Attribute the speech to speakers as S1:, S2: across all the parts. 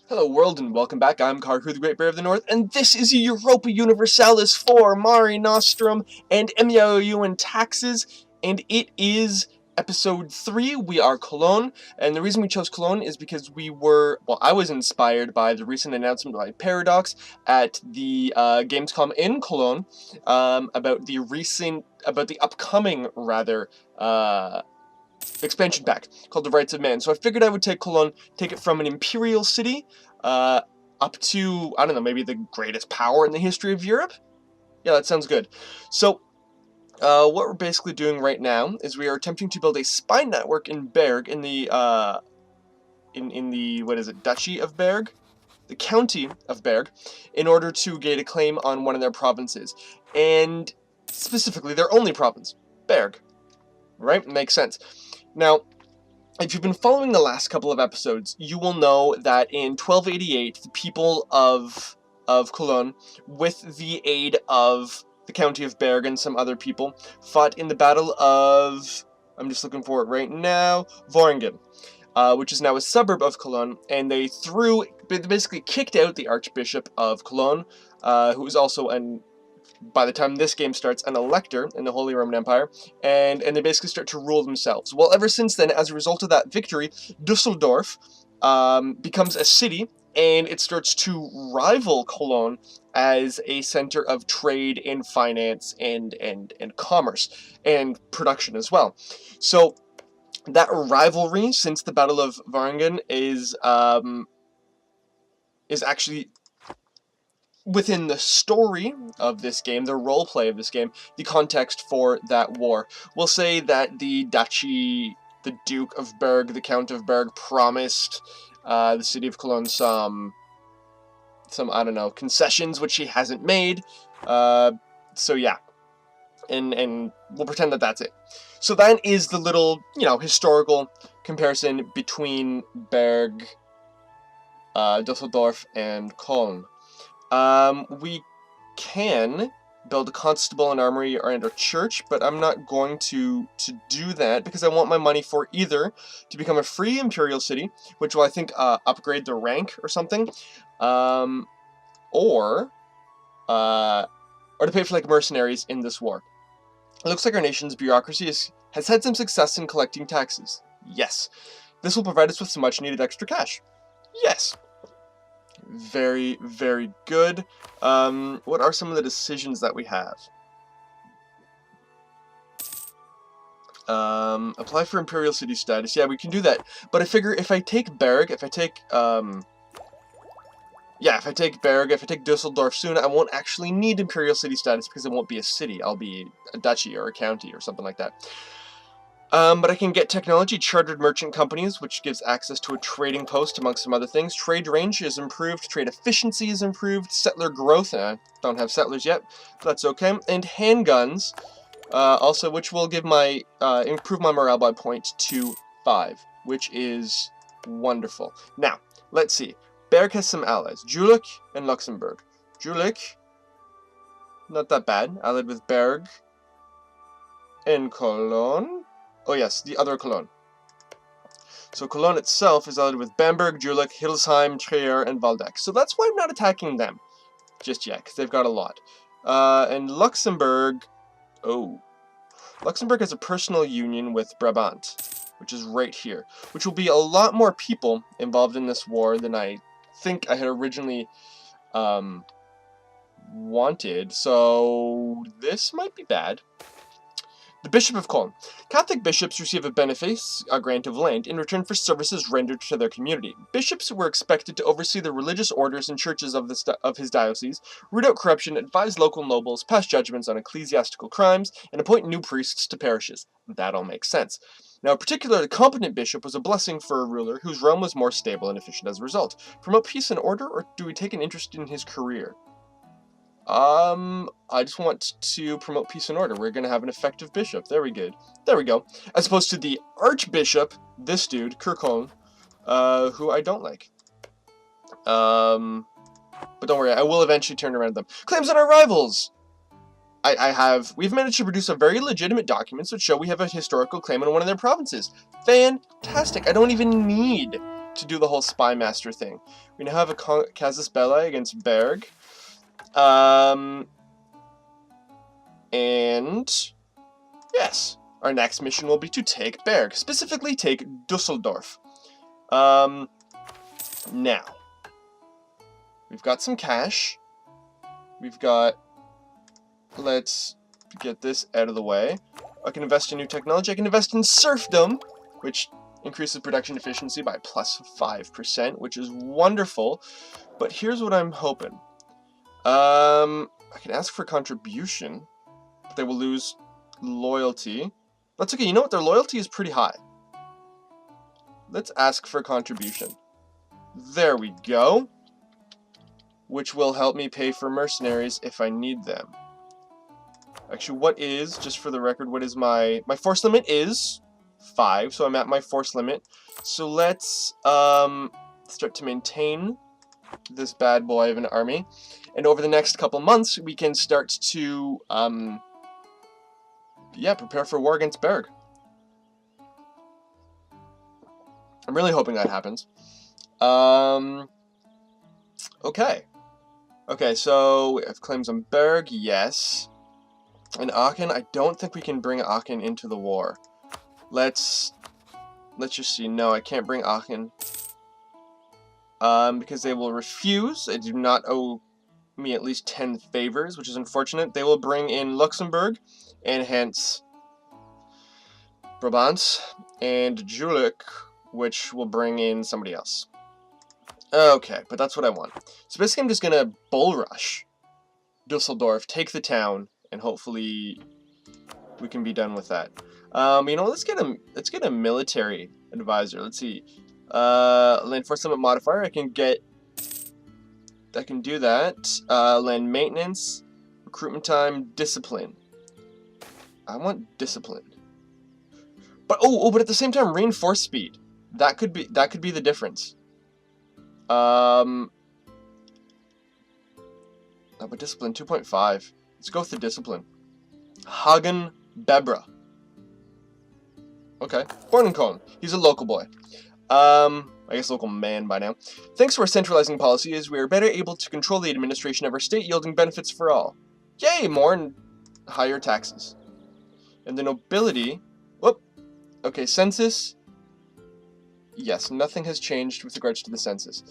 S1: Hello world and welcome back. I'm Karhu, the Great Bear of the North, and this is Europa Universalis IV Mare Nostrum and MEIOU Taxes, and it is episode 3. We are Cologne, and the reason we chose Cologne is because I was inspired by the recent announcement by Paradox at the Gamescom in Cologne about the upcoming expansion pack called the Rights of Man. So I figured I would take Cologne, take it from an Imperial City up to, I don't know, maybe the greatest power in the history of Europe? Yeah, that sounds good. So, what we're basically doing right now is we are attempting to build a spy network in Berg, in the, Duchy of Berg? The County of Berg, in order to gain a claim on one of their provinces. And, specifically, their only province, Berg. Right? Makes sense. Now, if you've been following the last couple of episodes, you will know that in 1288, the people of Cologne, with the aid of the County of Berg and some other people, fought in the Battle of, I'm just looking for it right now, Varingen, which is now a suburb of Cologne, and they basically kicked out the Archbishop of Cologne, who was also by the time this game starts, an elector in the Holy Roman Empire, and they basically start to rule themselves. Well, ever since then, as a result of that victory, Dusseldorf becomes a city, and it starts to rival Cologne as a center of trade and finance and commerce, and production as well. So, that rivalry since the Battle of Varingen is actually within the story of this game, the roleplay of this game, the context for that war. We'll say that the duchy, the Duke of Berg, the Count of Berg promised the city of Cologne some, I don't know, concessions, which he hasn't made. So yeah. And we'll pretend that that's it. So that is the little, historical comparison between Berg, Dusseldorf, and Köln. We can build a constable, an armory, and a church, but I'm not going to do that because I want my money for either to become a free imperial city, which will, I think, upgrade the rank or something, or to pay for, like, mercenaries in this war. It looks like our nation's bureaucracy has had some success in collecting taxes. Yes. This will provide us with some much-needed extra cash. Yes. Very, very good. What are some of the decisions that we have? Apply for Imperial City status. Yeah, we can do that. But I figure if I take Berg, if I take Dusseldorf soon, I won't actually need Imperial City status because it won't be a city. I'll be a duchy or a county or something like that. But I can get technology, chartered merchant companies, which gives access to a trading post, amongst some other things. Trade range is improved, trade efficiency is improved, settler growth, don't have settlers yet, but that's okay. And handguns, also, which will give improve my morale by 0.25, which is wonderful. Now, let's see. Berg has some allies, Jülich and Luxembourg. Jülich, not that bad, allied with Berg and Cologne. Oh yes, the other Cologne. So Cologne itself is allied with Bamberg, Jülich, Hildesheim, Trier, and Waldeck. So that's why I'm not attacking them just yet, because they've got a lot. And Luxembourg, Luxembourg has a personal union with Brabant, which is right here, which will be a lot more people involved in this war than I think I had originally wanted. So this might be bad. The Bishop of Cologne. Catholic bishops receive a benefice, a grant of land, in return for services rendered to their community. Bishops were expected to oversee the religious orders and churches of his diocese, root out corruption, advise local nobles, pass judgments on ecclesiastical crimes, and appoint new priests to parishes. That all makes sense. Now, a particularly competent bishop was a blessing for a ruler whose realm was more stable and efficient as a result. Promote peace and order, or do we take an interest in his career? I just want to promote peace and order. We're gonna have an effective bishop. There we go. As opposed to the archbishop, this dude, Kirkholm, who I don't like. But don't worry, I will eventually turn around them. Claims on our rivals! We've managed to produce a very legitimate documents that show we have a historical claim on one of their provinces. Fantastic! I don't even need to do the whole spy master thing. We now have a casus belli against Berg. And yes, our next mission will be to take Berg, specifically take Dusseldorf. Now, we've got some cash. We've got, let's get this out of the way. I can invest in new technology. I can invest in serfdom, which increases production efficiency by plus 5%, which is wonderful. But here's what I'm hoping. I can ask for contribution, but they will lose loyalty. That's okay. You know what? Their loyalty is pretty high. Let's ask for contribution. There we go. Which will help me pay for mercenaries if I need them. Actually, what is, just for the record, what is my force limit is 5, so I'm at my force limit. So let's start to maintain this bad boy of an army. And over the next couple months, we can start to, prepare for war against Berg. I'm really hoping that happens. Okay, so we have claims on Berg, yes. And Aachen, I don't think we can bring Aachen into the war. Let's just see. No, I can't bring Aachen. Because they will refuse. They do not owe me at least 10 favors, which is unfortunate. They will bring in Luxembourg, and hence Brabant, and Jülich, which will bring in somebody else. Okay, but that's what I want. So basically I'm just gonna bull rush Dusseldorf, take the town, and hopefully we can be done with that. You know, let's get a military advisor. Let's see. Land force limit modifier. I can do that. Land maintenance, recruitment time, discipline. I want discipline. But but at the same time, reinforce speed. That could be the difference. But discipline 2.5. Let's go with the discipline. Hagen Bebra. Okay, born in Köln. He's a local boy. I guess local man by now. Thanks to our centralizing policies, we are better able to control the administration of our state, yielding benefits for all. Yay, more and higher taxes. And the nobility. Whoop. Okay, census. Yes, nothing has changed with regards to the census.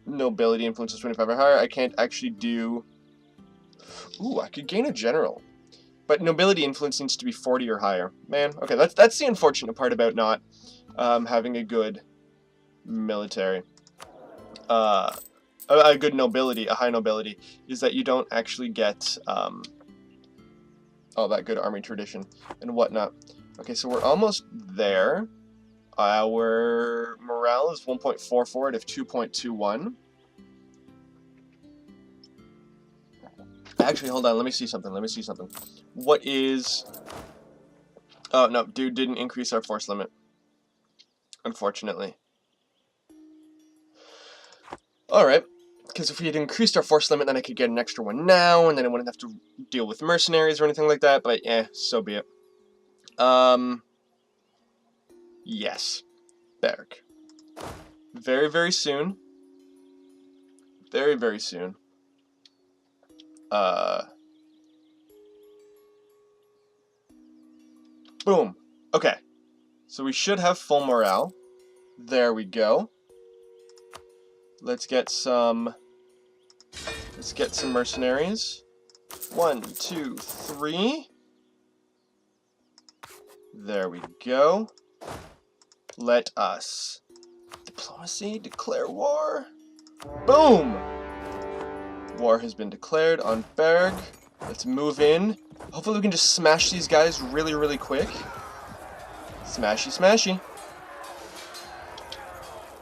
S1: Nobility influence is 25 or higher. I can't actually do... Ooh, I could gain a general. But nobility influence needs to be 40 or higher. Man, okay, that's the unfortunate part about not having a good military. A good nobility, a high nobility, is that you don't actually get all that good army tradition and whatnot. Okay, so we're almost there. Our morale is 1.44 out of 2.21. Actually, hold on. Let me see something. What is... Oh, no. Dude didn't increase our force limit. Unfortunately. Alright. Because if we had increased our force limit, then I could get an extra one now, and then I wouldn't have to deal with mercenaries or anything like that. But, so be it. Yes. Berg. Very, very soon. Very, very soon. Boom. Okay. So we should have full morale. There we go. Let's get some mercenaries. 1, 2, 3. There we go. Let us diplomacy declare war. Boom! War has been declared on Berg. Let's move in. Hopefully we can just smash these guys really, really quick. Smashy, smashy.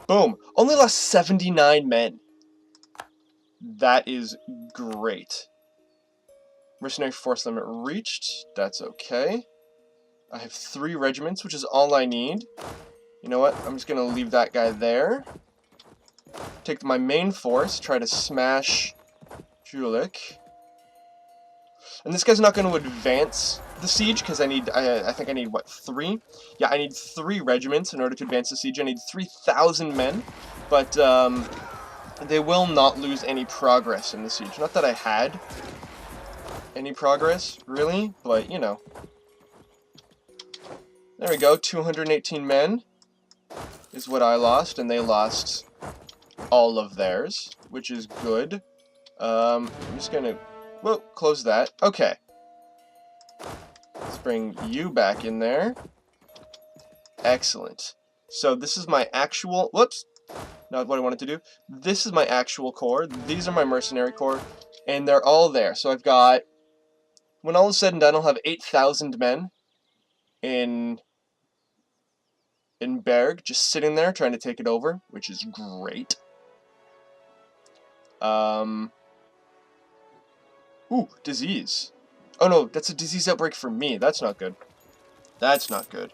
S1: Boom. Only lost 79 men. That is great. Mercenary force limit reached. That's okay. I have 3 regiments, which is all I need. You know what? I'm just going to leave that guy there. Take my main force, try to smash Jülich. And this guy's not going to advance the siege, because I think I need, what, 3? Yeah, I need 3 regiments in order to advance the siege. I need 3,000 men, but they will not lose any progress in the siege. Not that I had any progress, really, but, you know. There we go, 218 men is what I lost, and they lost all of theirs, which is good. I'm just gonna, whoa, close that. Okay. Let's bring you back in there. Excellent. So this is my actual, whoops, not what I wanted to do. This is my actual corps. These are my mercenary corps, and they're all there. So I've got, when all is said and done, I'll have 8,000 men in Berg, just sitting there trying to take it over, which is great. Ooh, disease. Oh no, that's a disease outbreak for me. That's not good. That's not good.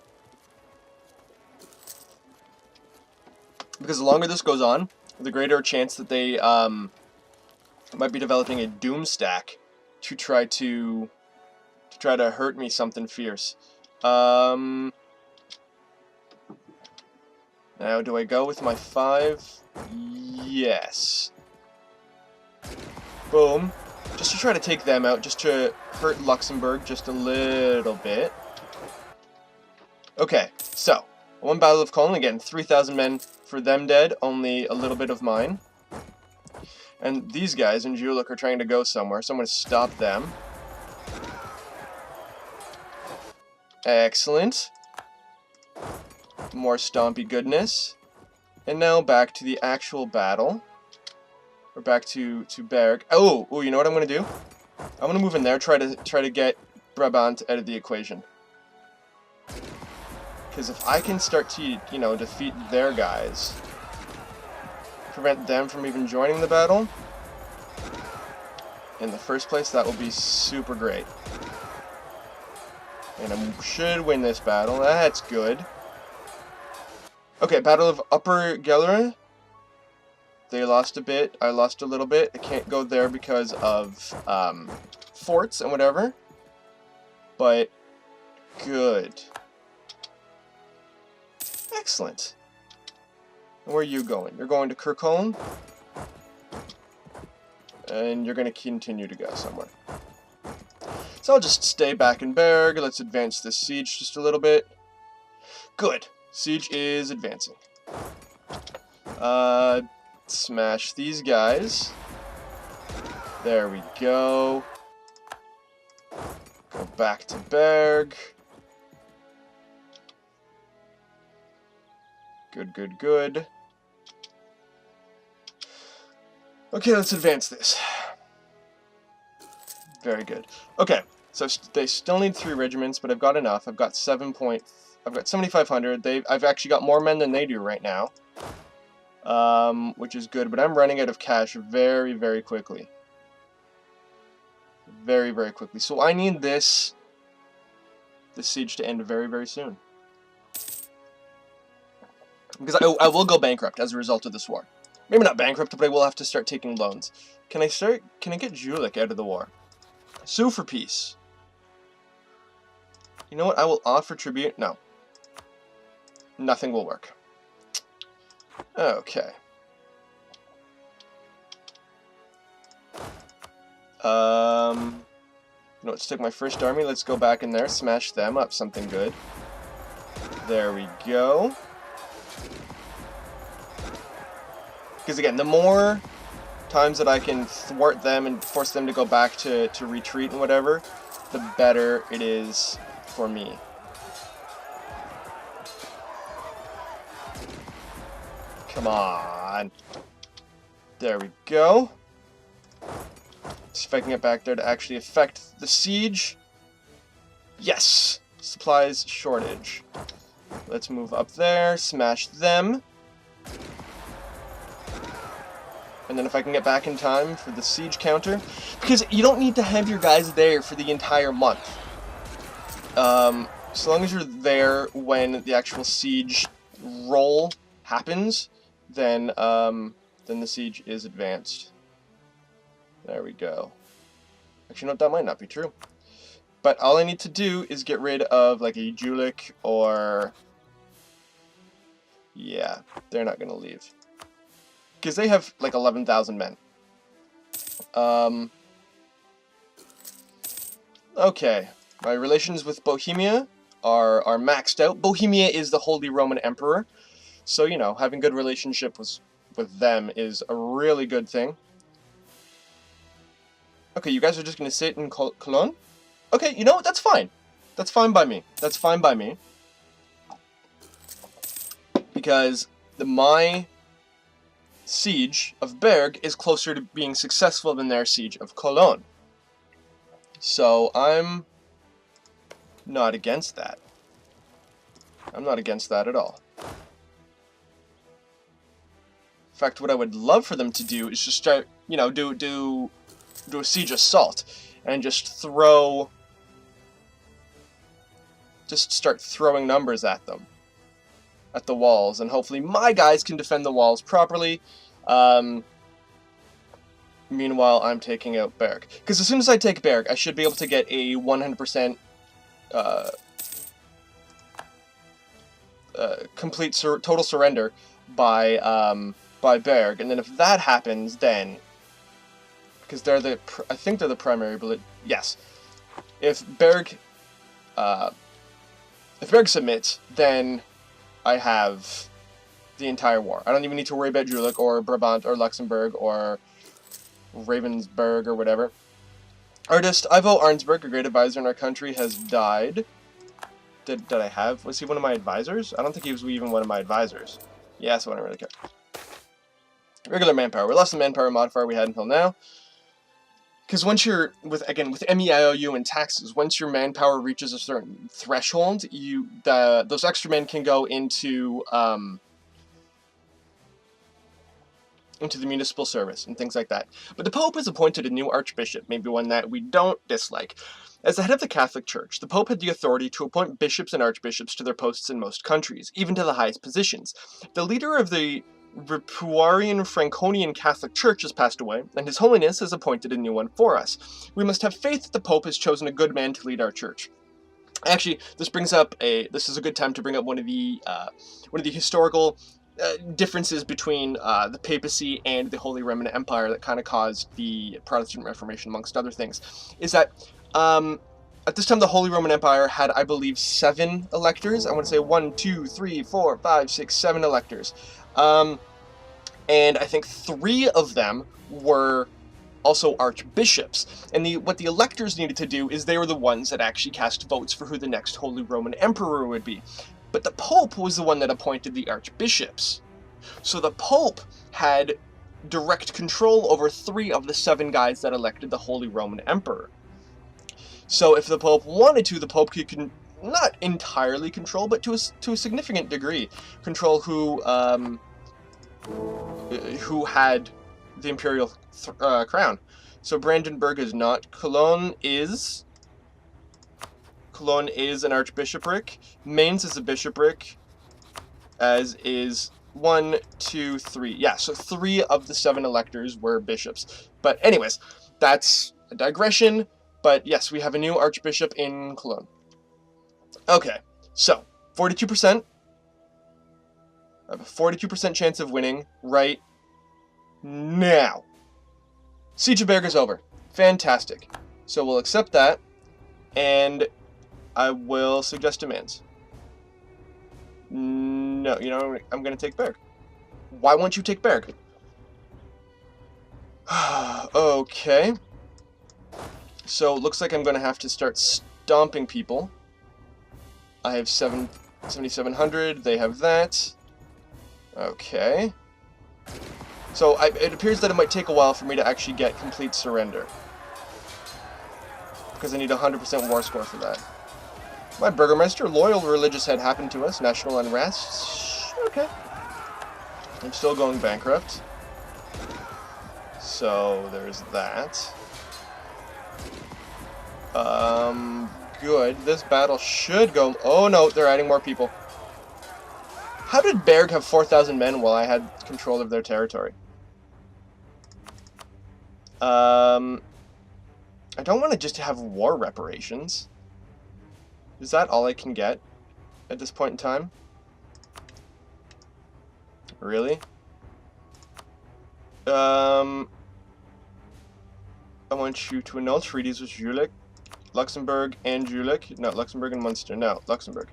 S1: Because the longer this goes on, the greater a chance that they might be developing a doom stack to try to hurt me something fierce. Now do I go with my 5? Yes. Boom. Just to try to take them out, just to hurt Luxembourg just a little bit. Okay, so, one Battle of Cologne, again, 3,000 men for them dead, only a little bit of mine. And these guys in Jülich are trying to go somewhere, so I'm going to stop them. Excellent. More stompy goodness. And now back to the actual battle. Or back to Berg. Oh, you know what I'm going to do? I'm going to move in there, try to get Brabant out of the equation. Because if I can start to, you know, defeat their guys, prevent them from even joining the battle in the first place, that will be super great. And I should win this battle. That's good. Okay, Battle of Upper Gelre. They lost a bit. I lost a little bit. I can't go there because of forts and whatever. But good. Excellent. And where are you going? You're going to Köln. And you're going to continue to go somewhere. So I'll just stay back in Berg. Let's advance this siege just a little bit. Good. Siege is advancing. Smash these guys. There we go. Go back to Berg. Good, good, good. Okay, let's advance this. Very good. Okay, so they still need 3 regiments, but I've got enough. I've got 7,500. I've actually got more men than they do right now. Which is good, but I'm running out of cash very, very quickly. Very, very quickly. So I need this siege to end very, very soon. Because I will go bankrupt as a result of this war. Maybe not bankrupt, but I will have to start taking loans. Can I get Jülich out of the war? Sue for peace. You know what? I will offer tribute. No. Nothing will work. Okay. Let's take my first army. Let's go back in there, smash them up. Something good. There we go. Because again, the more times that I can thwart them and force them to go back to retreat and whatever, the better it is for me. Come on. There we go. See if I can get back there to actually affect the siege. Yes! Supplies shortage. Let's move up there, smash them. And then if I can get back in time for the siege counter. Because you don't need to have your guys there for the entire month. So long as you're there when the actual siege roll happens, then the siege is advanced. There we go. Actually, no, that might not be true. But all I need to do is get rid of, like, a Julik or... Yeah, they're not going to leave. Because they have, like, 11,000 men. Okay. My relations with Bohemia are maxed out. Bohemia is the Holy Roman Emperor. So, you know, having good relationship with them is a really good thing. Okay, you guys are just going to sit in Cologne? Okay, you know what? That's fine. That's fine by me. That's fine by me. Because my siege of Berg is closer to being successful than their siege of Cologne. So I'm not against that. I'm not against that at all. In fact, what I would love for them to do is just start, you know, do a siege assault and just start throwing numbers at them, at the walls, and hopefully my guys can defend the walls properly. Meanwhile, I'm taking out Berg. Because as soon as I take Berg, I should be able to get a 100% complete total surrender by Berg. And then if that happens, then... Because I think they're the primary, but yes. If Berg submits, then I have the entire war. I don't even need to worry about Jülich or Brabant or Luxembourg or Ravensburg or whatever. Artist Ivo Arnsberg, a great advisor in our country, has died. Did I have? Was he one of my advisors? I don't think he was even one of my advisors. Yeah, so I don't really care. Regular manpower. We're less than manpower modifier we had until now. Because once you're, with MEIOU and taxes, once your manpower reaches a certain threshold, those extra men can go into the municipal service and things like that. But the Pope has appointed a new archbishop, maybe one that we don't dislike. As the head of the Catholic Church, the Pope had the authority to appoint bishops and archbishops to their posts in most countries, even to the highest positions. The leader of the Ripuarian Franconian Catholic Church has passed away, and His Holiness has appointed a new one for us. We must have faith that the Pope has chosen a good man to lead our church. Actually, this is a good time to bring up one of the historical differences between the papacy and the Holy Roman Empire that kind of caused the Protestant Reformation, amongst other things, is that at this time the Holy Roman Empire had, I believe, 7 electors. I want to say 1, 2, 3, 4, 5, 6, 7 electors. And I think 3 of them were also archbishops. And what the electors needed to do is they were the ones that actually cast votes for who the next Holy Roman Emperor would be. But the Pope was the one that appointed the archbishops. So the Pope had direct control over 3 of the 7 guys that elected the Holy Roman Emperor. So if the Pope wanted to, the Pope could not entirely control, but to a significant degree, control who had the imperial crown. So Brandenburg is not. Cologne is an archbishopric. Mainz is a bishopric, as is 1, 2, 3. Yeah, so 3 of the 7 electors were bishops. But anyways, that's a digression. But yes, we have a new archbishop in Cologne. Okay, so 42%. I have a 42% chance of winning right now. Siege of Berg is over. Fantastic. So we'll accept that, and I will suggest demands. No, you know, I'm going to take Berg. Why won't you take Berg? Okay. So it looks like I'm going to have to start stomping people. I have 7,700. They have that. Okay. So it appears that it might take a while for me to actually get complete surrender. Because I need a 100% war score for that. My Burgermeister, loyal religious had happened to us. National unrest. Okay. I'm still going bankrupt. So there's that. Good. This battle should go... Oh no, they're adding more people. How did Berg have 4,000 men while I had control of their territory? I don't want to just have war reparations. Is that all I can get at this point in time? Really? I want you to annul treaties with Jülich, Luxembourg, and Jülich. No, Luxembourg and Munster. No, Luxembourg.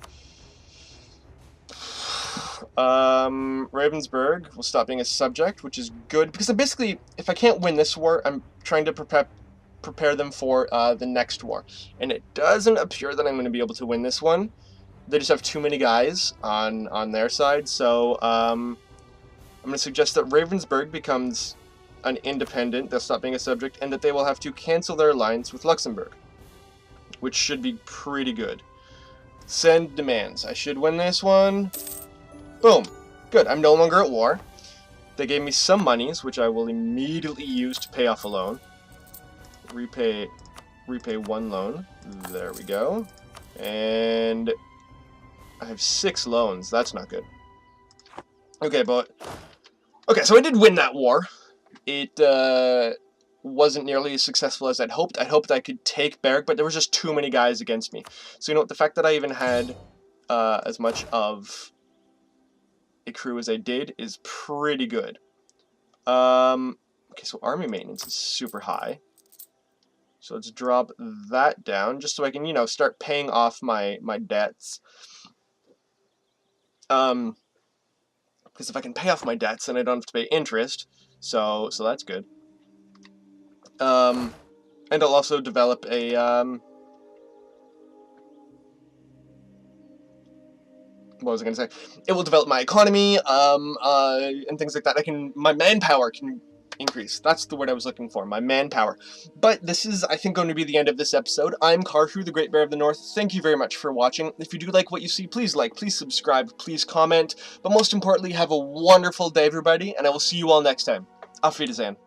S1: Ravensburg will stop being a subject, which is good, because I'm basically, if I can't win this war, I'm trying to prepare them for the next war. And it doesn't appear that I'm going to be able to win this one. They just have too many guys on their side, so I'm going to suggest that Ravensburg becomes an independent, they'll stop being a subject, and that they will have to cancel their alliance with Luxembourg, which should be pretty good. Send demands. I should win this one. Boom. Good. I'm no longer at war. They gave me some monies, which I will immediately use to pay off a loan. Repay one loan. There we go. And I have 6 loans. That's not good. Okay, so I did win that war. It wasn't nearly as successful as I'd hoped. I hoped I could take Berg, but there was just too many guys against me. So you know what? The fact that I even had as much of a crew as I did is pretty good. Okay, so army maintenance is super high. So let's drop that down just so I can, you know, start paying off my debts. Because if I can pay off my debts, then I don't have to pay interest. So that's good. And I'll also develop a what was I going to say? It will develop my economy, and things like that. My manpower can increase. That's the word I was looking for, my manpower. But this is, I think, going to be the end of this episode. I'm Karhu, the Great Bear of the North. Thank you very much for watching. If you do like what you see, please like, please subscribe, please comment. But most importantly, have a wonderful day, everybody, and I will see you all next time. Auf Wiedersehen.